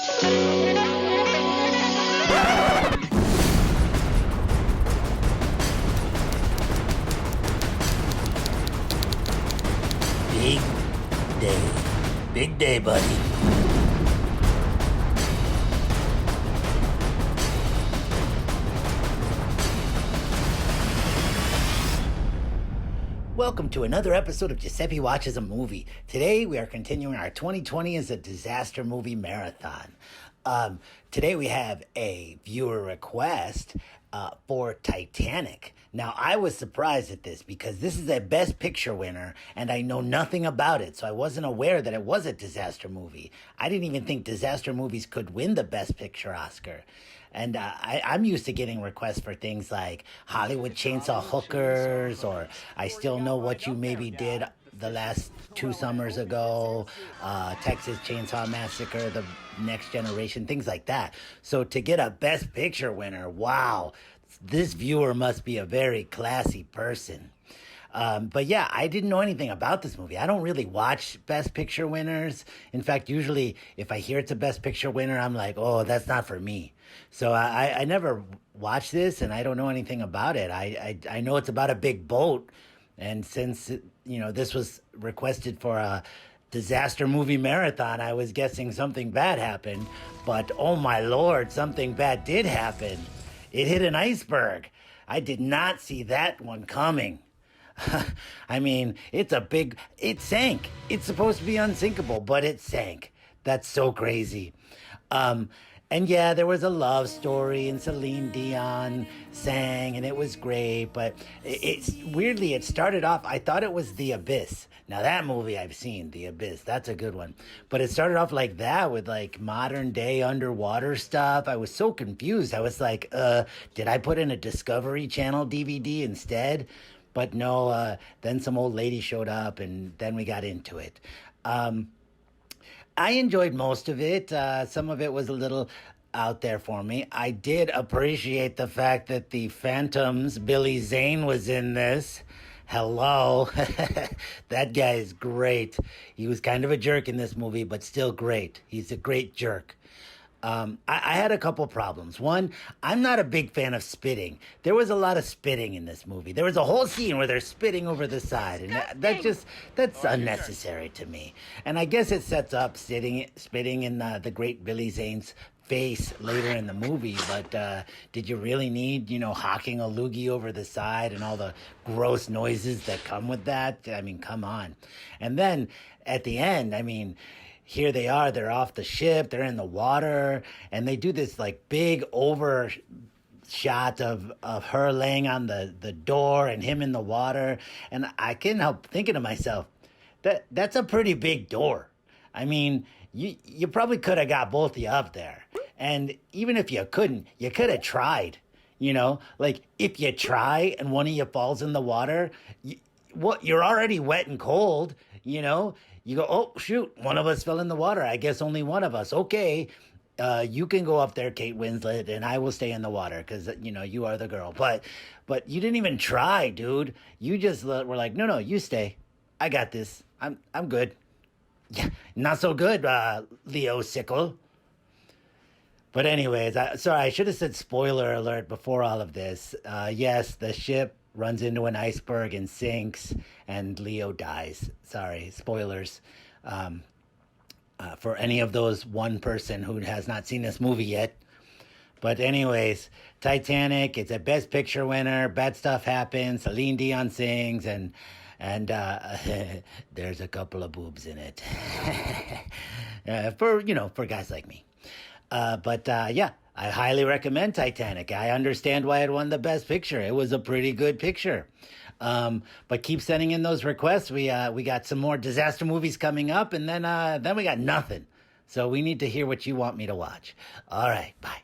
Big day. Big day, buddy. Welcome to another episode of Giuseppi Watches a Movie. Today we are continuing our 2020 as a disaster movie marathon. Today we have a viewer request for Titanic. Now, I was surprised at this because this is a Best Picture winner and I know nothing about it, so I wasn't aware that it was a disaster movie. I didn't even think disaster movies could win the Best Picture Oscar. And I'm used to getting requests for things like Hollywood Chainsaw Hookers, or I Still Know What You Maybe Did the Last 2 summers ago, Texas Chainsaw Massacre, The Next Generation, things like that. So to get a Best Picture winner, wow, this viewer must be a very classy person. But yeah, I didn't know anything about this movie. I don't really watch Best Picture winners. In fact, usually if I hear it's a Best Picture winner, I'm like, oh, that's not for me. So I never watched this and I don't know anything about it. I know it's about a big boat. And since, this was requested for a disaster movie marathon, I was guessing something bad happened. But oh my Lord, something bad did happen. It hit an iceberg. I did not see that one coming. I mean, it sank. It's supposed to be unsinkable, but it sank. That's so crazy. And yeah, there was a love story and Celine Dion sang and it was great, but weirdly, it started off, I thought it was The Abyss. Now that movie I've seen, The Abyss, that's a good one. But it started off like that with like modern day underwater stuff. I was so confused. I was like, did I put in a Discovery Channel DVD instead? But no, then some old lady showed up and then we got into it. I enjoyed most of it. Some of it was a little out there for me. I did appreciate the fact that the Phantom's Billy Zane was in this. Hello. That guy is great. He was kind of a jerk in this movie, but still great. He's a great jerk. I had a couple problems. One, I'm not a big fan of spitting. There was a lot of spitting in this movie. There was a whole scene where they're spitting over the side, and that's unnecessary to me. And I guess it sets up spitting in the great Billy Zane's face later in the movie, but did you really need, hawking a loogie over the side and all the gross noises that come with that? I mean, come on. And then at the end, here they are, they're off the ship, they're in the water, and they do this like big over shot of her laying on the door and him in the water. And I couldn't help thinking to myself, that's a pretty big door. You probably could have got both of you up there. And even if you couldn't, you could have tried, like if you try and one of you falls in the water, you're already wet and cold, you go, oh, shoot, one of us fell in the water. I guess only one of us. Okay, you can go up there, Kate Winslet, and I will stay in the water because, you are the girl. But you didn't even try, dude. You just were like, no, you stay. I got this. I'm good. Yeah, not so good, Leo Sickle. But anyways, I should have said spoiler alert before all of this. Yes, the ship runs into an iceberg and sinks, and Leo dies. Sorry, spoilers. For any of those one person who has not seen this movie yet. But anyways, Titanic, it's a Best Picture winner. Bad stuff happens. Celine Dion sings, and there's a couple of boobs in it. For guys like me. Yeah, I highly recommend Titanic. I understand why it won the Best Picture. It was a pretty good picture. But keep sending in those requests. We got some more disaster movies coming up, and then we got nothing. So we need to hear what you want me to watch. All right, bye.